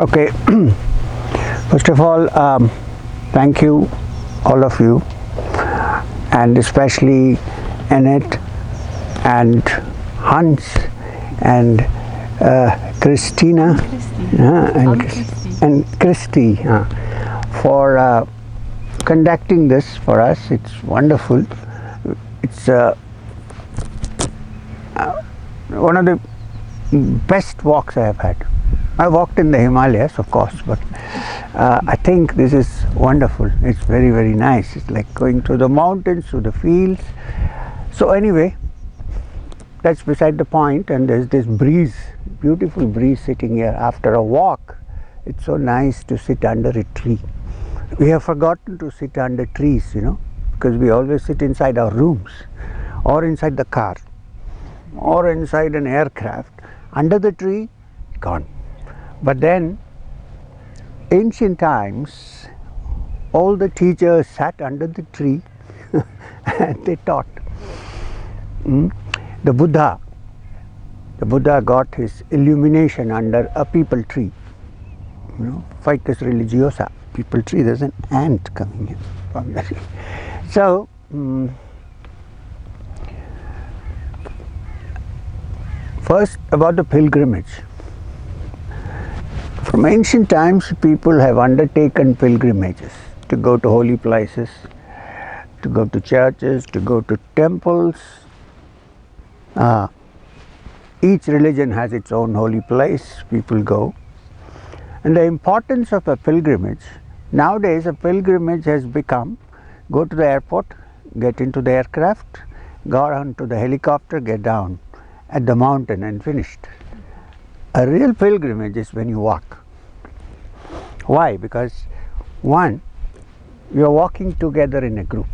Okay, first of all, thank you, all of you, and especially Annette and Hans and Christina and Christy for conducting this for us. It's wonderful. It's one of the best walks I have had. I walked in the Himalayas, of course, but I think this is wonderful. It's very, very nice. It's like going through the mountains, through the fields. So anyway, that's beside the point, and there's this breeze, beautiful breeze sitting here after a walk. It's so nice to sit under a tree. We have forgotten to sit under trees, because we always sit inside our rooms or inside the car or inside an aircraft. Under the tree, gone. But then, ancient times, all the teachers sat under the tree and they taught. The Buddha got his illumination under a peepal tree. Ficus religiosa, peepal tree. There's an ant coming in from there. So, first about the pilgrimage. From ancient times, people have undertaken pilgrimages to go to holy places, to go to churches, to go to temples. Each religion has its own holy place, people go. And the importance of a pilgrimage, nowadays a pilgrimage has become, go to the airport, get into the aircraft, go on to the helicopter, get down at the mountain and finished. A real pilgrimage is when you walk. Why? Because one, you are walking together in a group.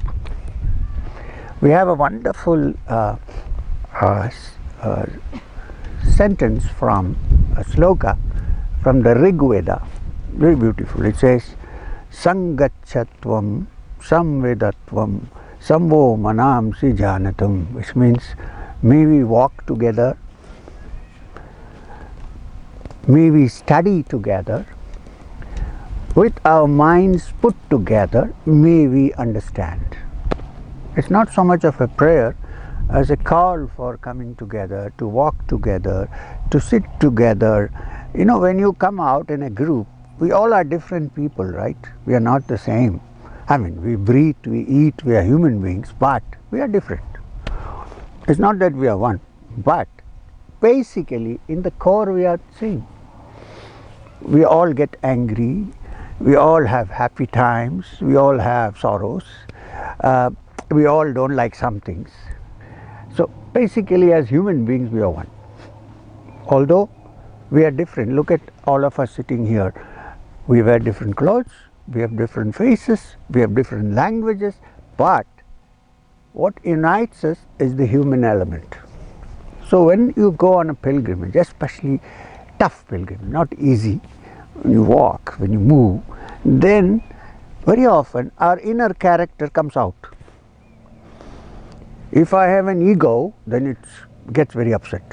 We have a wonderful sentence from a sloka from the Rig Veda, very beautiful. It says, Sangachatvam samvedatvam samvo manamsi janatam, which means may we walk together, may we study together, with our minds put together, may we understand. It's not so much of a prayer as a call for coming together, to walk together, to sit together. When you come out in a group, we all are different people, right? We are not the same. I mean, we breathe, we eat, we are human beings, but we are different. It's not that we are one, but basically in the core we are the same. We all get angry, we all have happy times, we all have sorrows, we all don't like some things. So basically as human beings we are one. Although we are different, look at all of us sitting here. We wear different clothes, we have different faces, we have different languages, but what unites us is the human element. So when you go on a pilgrimage, especially tough pilgrimage, not easy, when you walk, when you move, then very often our inner character comes out. If I have an ego, then it gets very upset.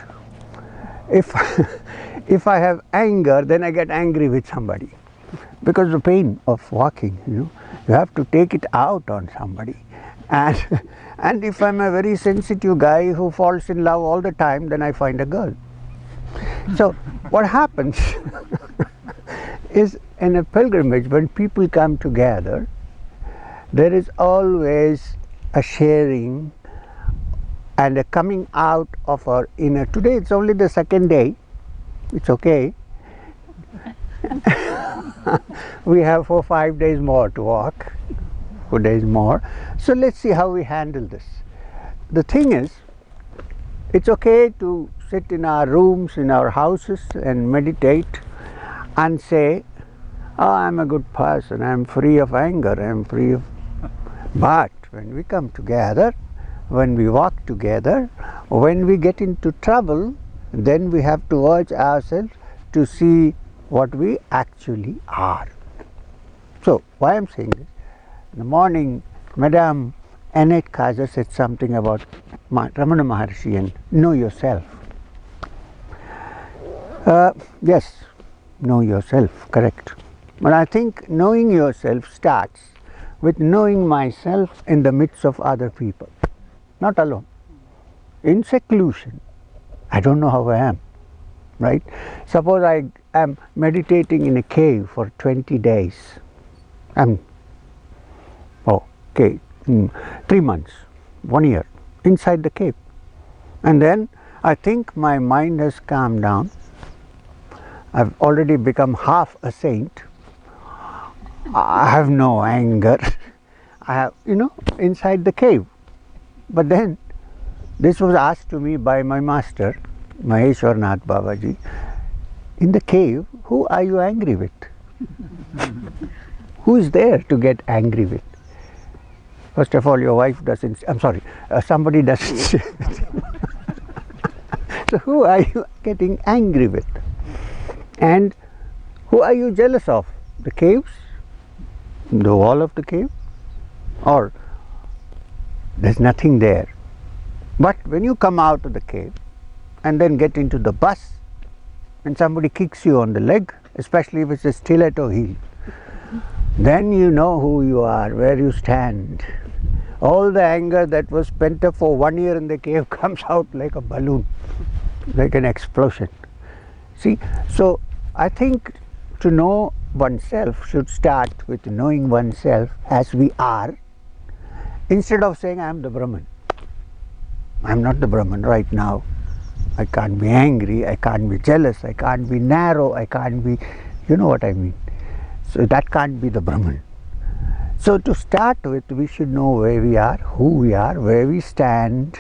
If I have anger, then I get angry with somebody. Because the pain of walking, you have to take it out on somebody. And if I'm a very sensitive guy who falls in love all the time, then I find a girl. So what happens is in a pilgrimage, when people come together, there is always a sharing and a coming out of our inner. Today it's only the second day, it's okay. We have 4 or 5 days more to walk, 4 days more. So let's see how we handle this. The thing is, it's okay to sit in our rooms, in our houses and meditate and say, oh, I'm a good person, I'm free of anger, I'm free of... But when we come together, when we walk together, when we get into trouble, then we have to urge ourselves to see what we actually are. So, why I'm saying this? In the morning, Madame Annette Kaza said something about Ramana Maharshi and know yourself. Yes, Know yourself, correct. But I think knowing yourself starts with knowing myself in the midst of other people, not alone, in seclusion. I don't know how I am, right? Suppose I am meditating in a cave for 20 days. I'm, okay, 3 months, 1 year, inside the cave. And then I think my mind has calmed down. I've already become half a saint. I have no anger. I have, inside the cave. But then this was asked to me by my master, Maheshwarnath Babaji. In the cave, who are you angry with? Who is there to get angry with? First of all, your wife doesn't, I'm sorry, somebody doesn't stay with you. So who are you getting angry with? And who are you jealous of? The caves? The wall of the cave? Or there's nothing there. But when you come out of the cave and then get into the bus and somebody kicks you on the leg, especially if it's a stiletto heel, then you know who you are, where you stand. All the anger that was pent up for 1 year in the cave comes out like a balloon, like an explosion. See, so I think to know oneself should start with knowing oneself as we are, instead of saying I am the Brahman. I am not the Brahman right now. I can't be angry, I can't be jealous, I can't be narrow, I can't be, you know what I mean. So that can't be the Brahman. So to start with, we should know where we are, who we are, where we stand.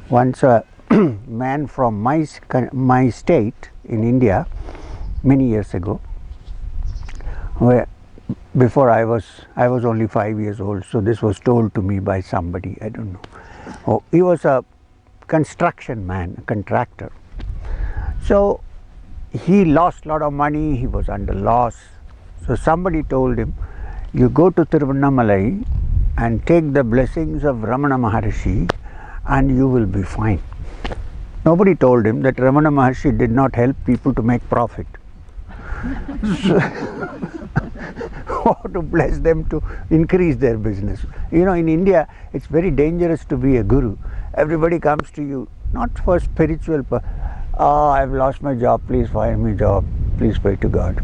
Once a man from my state in India, many years ago, where before I was only 5 years old, so this was told to me by somebody, I don't know. Oh, he was a construction man, a contractor. So he lost a lot of money, he was under loss. So somebody told him, you go to Tiruvannamalai and take the blessings of Ramana Maharshi and you will be fine. Nobody told him that Ramana Maharshi did not help people to make profit. Or to bless them to increase their business. In India, it's very dangerous to be a guru. Everybody comes to you, not for spiritual I've lost my job, please find me a job, please pray to God.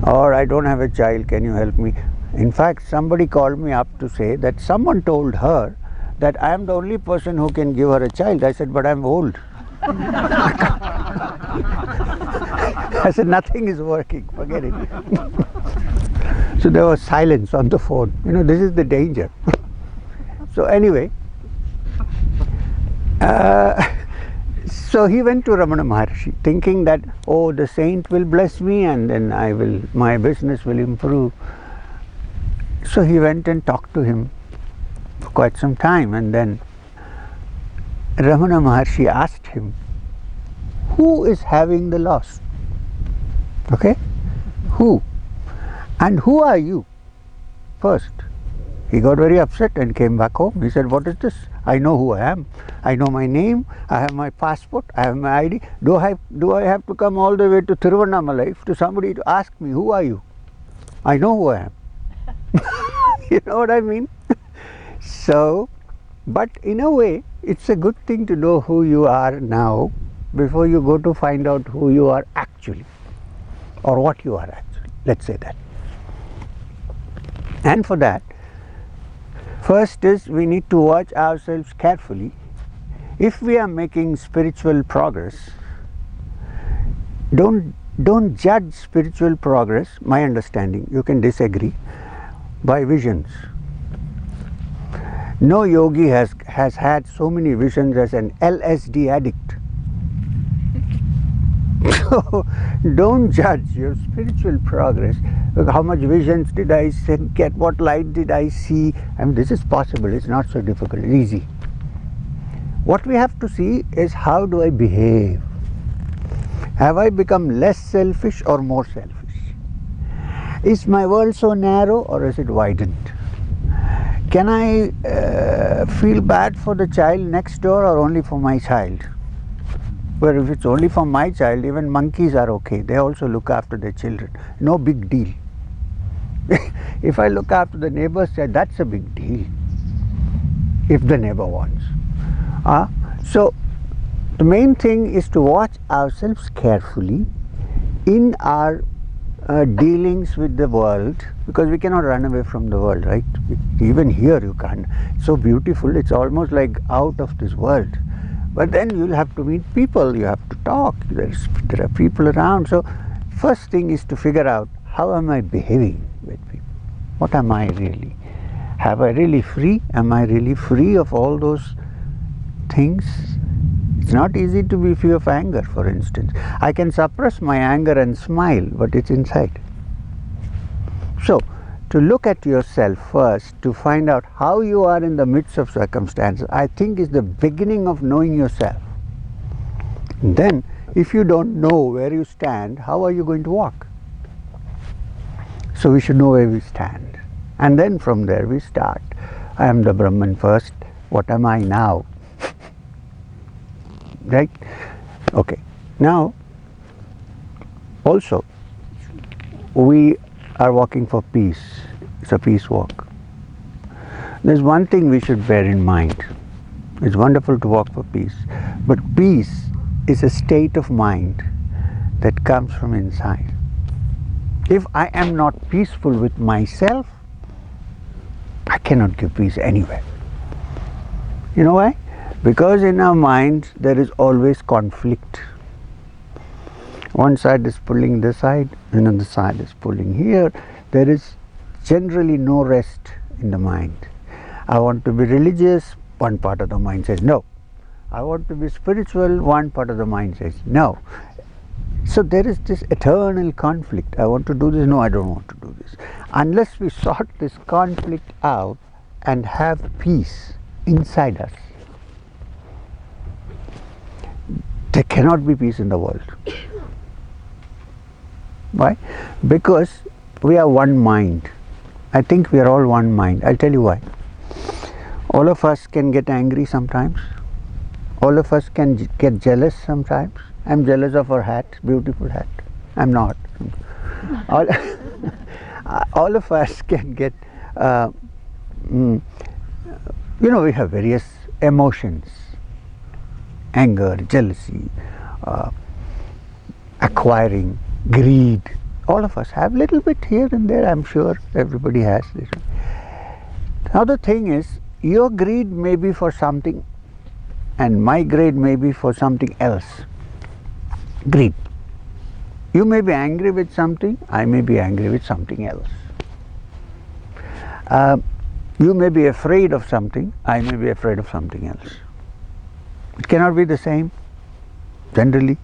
Or I don't have a child, can you help me? In fact, somebody called me up to say that someone told her that I am the only person who can give her a child. I said, but I'm old. I said, nothing is working, forget it. So there was silence on the phone. This is the danger. So anyway, so he went to Ramana Maharshi thinking that, oh, the saint will bless me and then my business will improve. So he went and talked to him for quite some time, and then Ramana Maharshi asked him, who is having the loss? Okay? Who? And who are you? First. He got very upset and came back home. He said, what is this? I know who I am. I know my name. I have my passport. I have my ID. Do I have to come all the way to Tiruvannamalai to somebody to ask me, who are you? I know who I am. You know what I mean? So, but in a way, it's a good thing to know who you are now before you go to find out who you are actually, or what you are actually. Let's say that. And for that, first is we need to watch ourselves carefully. If we are making spiritual progress, don't judge spiritual progress, my understanding, you can disagree, by visions. No yogi has had so many visions as an LSD addict. So don't judge your spiritual progress. Look, how much visions did I get? What light did I see? I mean, this is possible. It's not so difficult. It's easy. What we have to see is, how do I behave? Have I become less selfish or more selfish? Is my world so narrow or is it widened? Can I feel bad for the child next door or only for my child? Where if it's only for my child, even monkeys are okay. They also look after their children. No big deal. If I look after the neighbor's child, that's a big deal. If the neighbor wants. So the main thing is to watch ourselves carefully in our dealings with the world, because we cannot run away from the world, right? Even here you can't. It's so beautiful, it's almost like out of this world. But then you'll have to meet people, you have to talk, there are people around. So first thing is to figure out, how am I behaving with people? What am I really? Am I really free? Am I really free of all those things? It's not easy to be free of anger, for instance. I can suppress my anger and smile, but it's inside. So, to look at yourself first, to find out how you are in the midst of circumstances, I think is the beginning of knowing yourself. And then, if you don't know where you stand, how are you going to walk? So we should know where we stand. And then from there we start. I am the Brahman first. What am I now? Right? Okay. Now, also, we are walking for peace. It's a peace walk. There's one thing we should bear in mind. It's wonderful to walk for peace. But peace is a state of mind that comes from inside. If I am not peaceful with myself, I cannot give peace anywhere. You know why? Because in our mind there is always conflict. One side is pulling this side, another side is pulling here. There is generally no rest in the mind. I want to be religious, one part of the mind says no. I want to be spiritual, one part of the mind says no. So there is this eternal conflict. I want to do this, no, I don't want to do this. Unless we sort this conflict out and have peace inside us, there cannot be peace in the world. Why? Because we are one mind. I think we are all one mind. I'll tell you why. All of us can get angry sometimes. All of us can get jealous sometimes. I'm jealous of her hat, beautiful hat. I'm not. All of us can get, we have various emotions. Anger, jealousy, acquiring, greed. All of us have little bit here and there, I'm sure everybody has this. Now the thing is, your greed may be for something and my greed may be for something else. Greed. You may be angry with something, I may be angry with something else. You may be afraid of something, I may be afraid of something else. It cannot be the same, generally.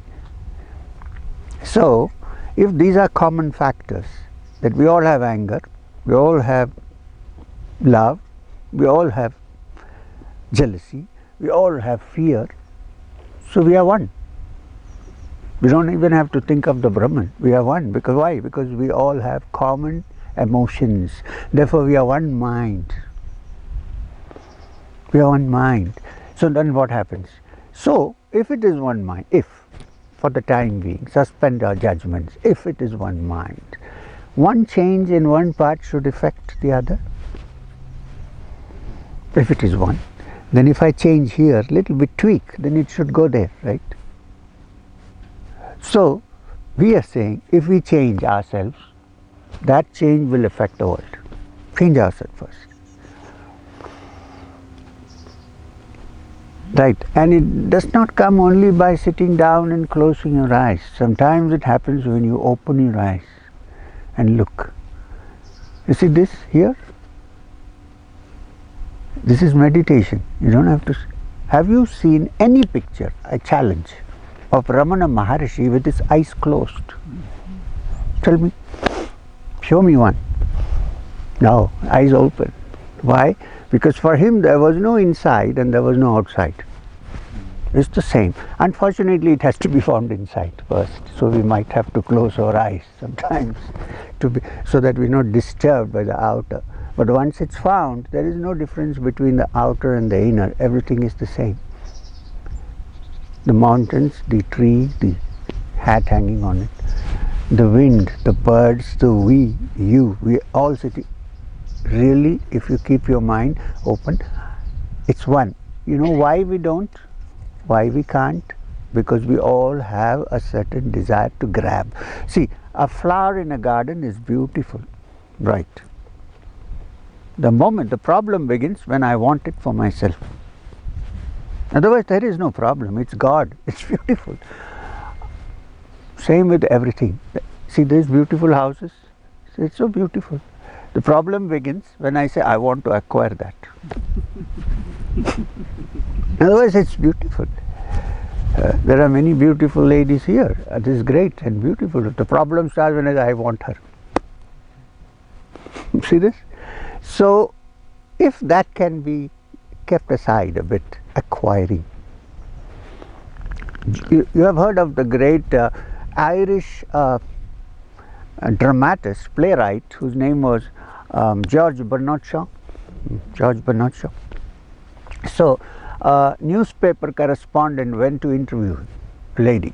So, if these are common factors, that we all have anger, we all have love, we all have jealousy, we all have fear, so we are one. We don't even have to think of the Brahman, we are one. Because why? Because we all have common emotions. Therefore we are one mind. We are one mind. So then what happens? So, if it is one mind, if, for the time being, suspend our judgments, if it is one mind, one change in one part should affect the other. If it is one, then if I change here, little bit tweak, then it should go there, right? So, we are saying, if we change ourselves, that change will affect the world. Change ourselves first. Right, and it does not come only by sitting down and closing your eyes. Sometimes it happens when you open your eyes and look. You see this here? This is meditation. You don't have to. Have you seen any picture, I challenge, of Ramana Maharshi with his eyes closed? Tell me. Show me one. No, eyes open. Why? Because for him there was no inside and there was no outside. It's the same. Unfortunately, it has to be found inside first. So we might have to close our eyes sometimes so that we're not disturbed by the outer. But once it's found, there is no difference between the outer and the inner. Everything is the same. The mountains, the tree, the hat hanging on it, the wind, the birds, the we, you, we all sitting. Really, if you keep your mind open, it's one. You know why we don't? Why we can't? Because we all have a certain desire to grab. See, a flower in a garden is beautiful, right? The problem begins when I want it for myself. Otherwise, there is no problem. It's God. It's beautiful. Same with everything. See these beautiful houses? It's so beautiful. The problem begins when I say I want to acquire that. Otherwise, it's beautiful. There are many beautiful ladies here. This is great and beautiful. The problem starts when I want her. See this? So, if that can be kept aside a bit, acquiring. You have heard of the great Irish dramatist, playwright, whose name was George Bernard Shaw. George Bernard Shaw. So, a newspaper correspondent went to interview a lady.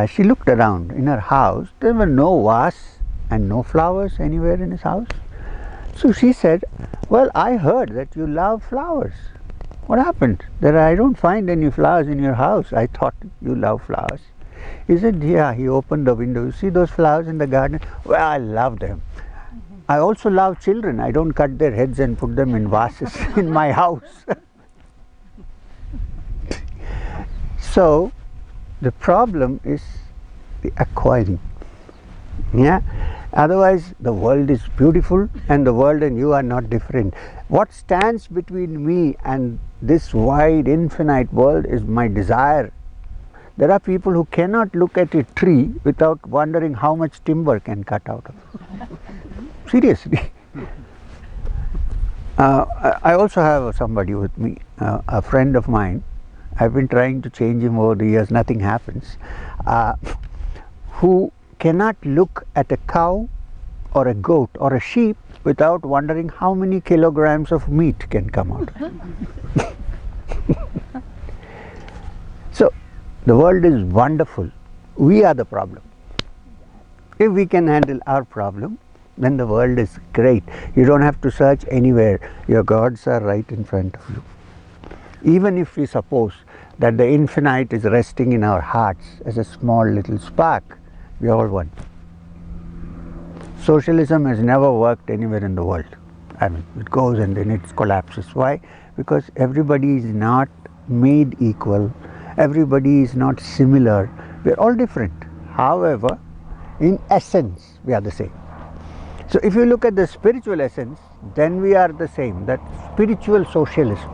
She looked around in her house. There were no vase and no flowers anywhere in his house. So she said, "Well, I heard that you love flowers. What happened? That I don't find any flowers in your house. I thought you love flowers." He said, "Yeah." He opened the window. "You see those flowers in the garden? Well, I love them. I also love children. I don't cut their heads and put them in vases in my house." So, the problem is the acquiring. Yeah. Otherwise, the world is beautiful, and the world and you are not different. What stands between me and this wide, infinite world is my desire. There are people who cannot look at a tree without wondering how much timber can cut out of it. Seriously. I also have somebody with me, a friend of mine. I've been trying to change him over the years, nothing happens. Who cannot look at a cow or a goat or a sheep without wondering how many kilograms of meat can come out. So, the world is wonderful. We are the problem. If we can handle our problem, then the world is great. You don't have to search anywhere. Your gods are right in front of you. Even if we suppose that the infinite is resting in our hearts as a small little spark, we are all one. Socialism has never worked anywhere in the world. I mean, it goes and then it collapses. Why? Because everybody is not made equal. Everybody is not similar. We are all different. However, in essence, we are the same. So, if you look at the spiritual essence, then we are the same. That spiritual socialism,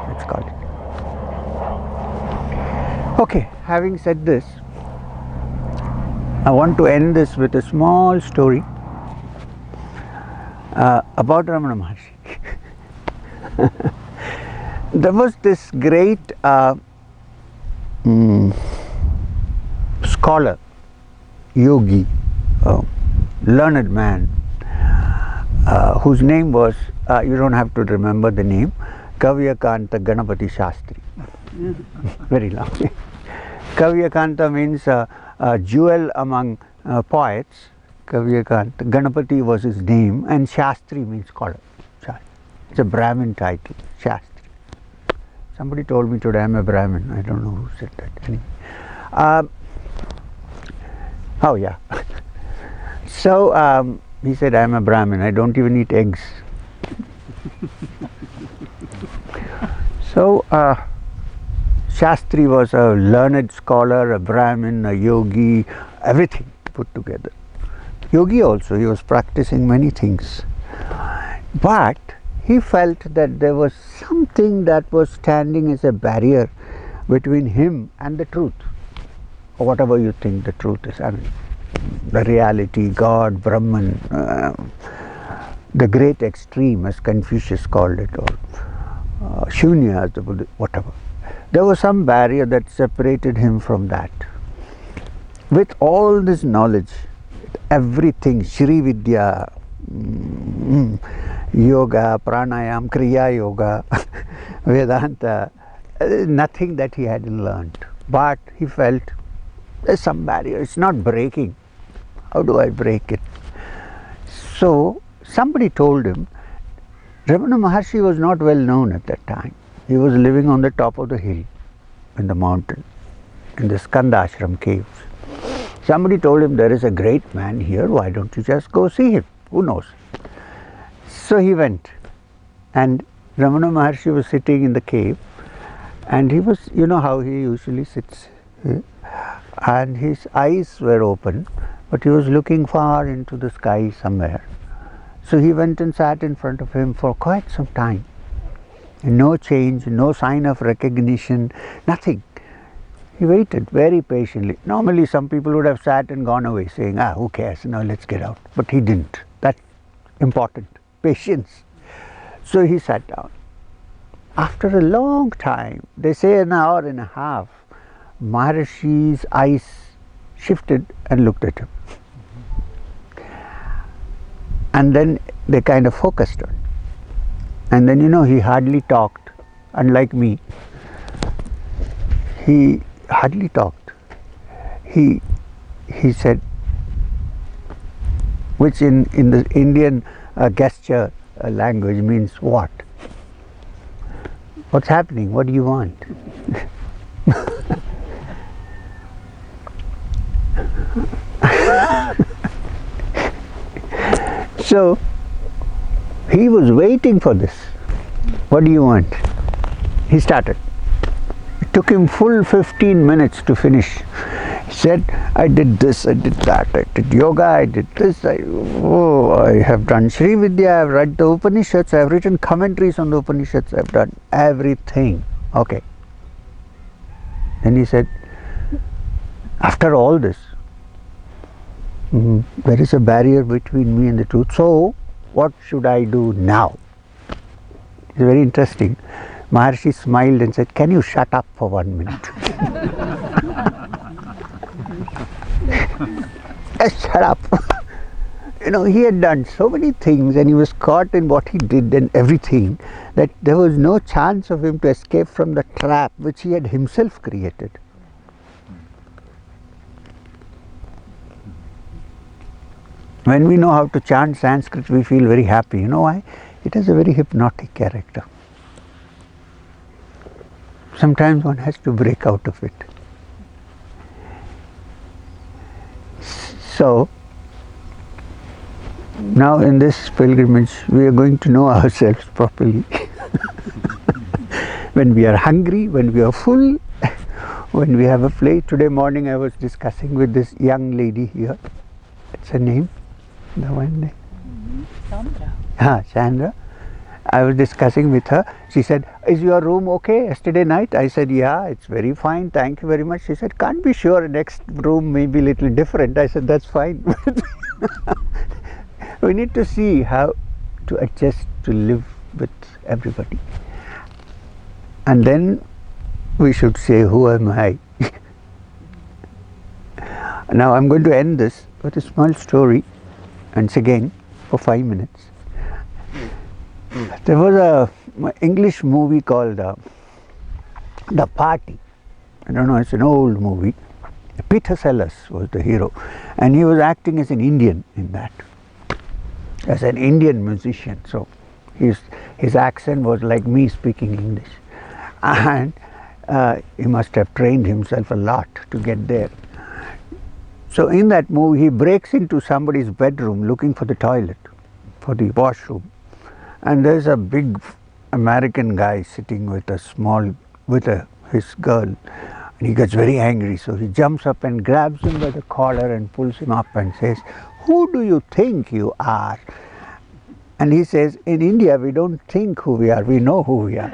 let's call it. Okay, having said this, I want to end this with a small story about Ramana Maharshi. There was this great scholar, yogi, learned man, whose name was, you don't have to remember the name, Kavyakanta Ganapati Shastri. Very long. Kavyakanta means a jewel among poets. Kavyakanta. Ganapati was his name, and Shastri means scholar. It's a Brahmin title, Shastri. Somebody told me today I'm a Brahmin. I don't know who said that. Anyway. Oh yeah. So he said, "I'm a Brahmin. I don't even eat eggs." So Shastri was a learned scholar, a Brahmin, a yogi, everything put together. Yogi also, he was practicing many things. But he felt that there was something that was standing as a barrier between him and the truth, or whatever you think the truth is. I mean, the reality, God, Brahman, the great extreme, as Confucius called it, or Shunya, whatever. There was some barrier that separated him from that. With all this knowledge, everything, Shri Vidya, yoga, pranayam, kriya yoga, Vedanta, nothing that he hadn't learned. But he felt there's some barrier, it's not breaking. How do I break it? So somebody told him, Ramana Maharshi was not well known at that time. He was living on the top of the hill in the mountain, in the Skanda Ashram caves. Somebody told him, there is a great man here, why don't you just go see him? Who knows? So he went, and Ramana Maharshi was sitting in the cave, and he was, you know how he usually sits, and his eyes were open, but he was looking far into the sky somewhere. So he went and sat in front of him for quite some time. No change, no sign of recognition, nothing. He waited very patiently. Normally some people would have sat and gone away saying, who cares, now let's get out. But he didn't. That's important, patience. So he sat down. After a long time, they say an hour and a half, Maharishi's eyes shifted and looked at him. And then they kind of focused on him. And then, he hardly talked, unlike me. He hardly talked. He said, which in the Indian gesture language means what? What's happening? What do you want? So he was waiting for this. What do you want? He started. It took him full 15 minutes to finish. He said, I did this, I did that, I did yoga, I did this, I have done Sri Vidya, I have read the Upanishads, I have written commentaries on the Upanishads, I have done everything. Okay. Then he said, after all this, there is a barrier between me and the truth. So, what should I do now? It's very interesting. Maharshi smiled and said, can you shut up for 1 minute? Shut up. He had done so many things and he was caught in what he did and everything that there was no chance of him to escape from the trap which he had himself created. When we know how to chant Sanskrit, we feel very happy. You know why? It has a very hypnotic character. Sometimes one has to break out of it. So, now in this pilgrimage, we are going to know ourselves properly. When we are hungry, when we are full, when we have a plate. Today morning I was discussing with this young lady here. What's her name? The one name? Chandra. Chandra. I was discussing with her. She said, is your room okay yesterday night? I said, yeah, it's very fine. Thank you very much. She said, can't be sure. Next room may be a little different. I said, that's fine. We need to see how to adjust to live with everybody. And then we should say, who am I? Now I'm going to end this with a small story. Once again, for 5 minutes. There was an English movie called The Party. I don't know, it's an old movie. Peter Sellers was the hero, and he was acting as an Indian in that, as an Indian musician. So his accent was like me speaking English, and he must have trained himself a lot to get there. So in that movie, he breaks into somebody's bedroom looking for the toilet, for the washroom. And there's a big American guy sitting with his girl. And he gets very angry. So he jumps up and grabs him by the collar and pulls him up and says, who do you think you are? And he says, in India, we don't think who we are, we know who we are.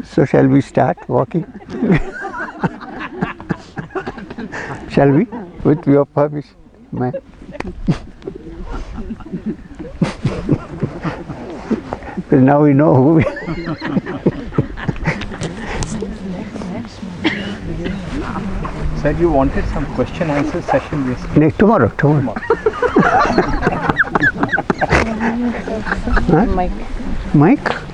So shall we start walking? Shall we? With your permission, ma'am. Because now we know who we are. Said you wanted some question answer session yesterday. Tomorrow. Huh? Mike. Mike?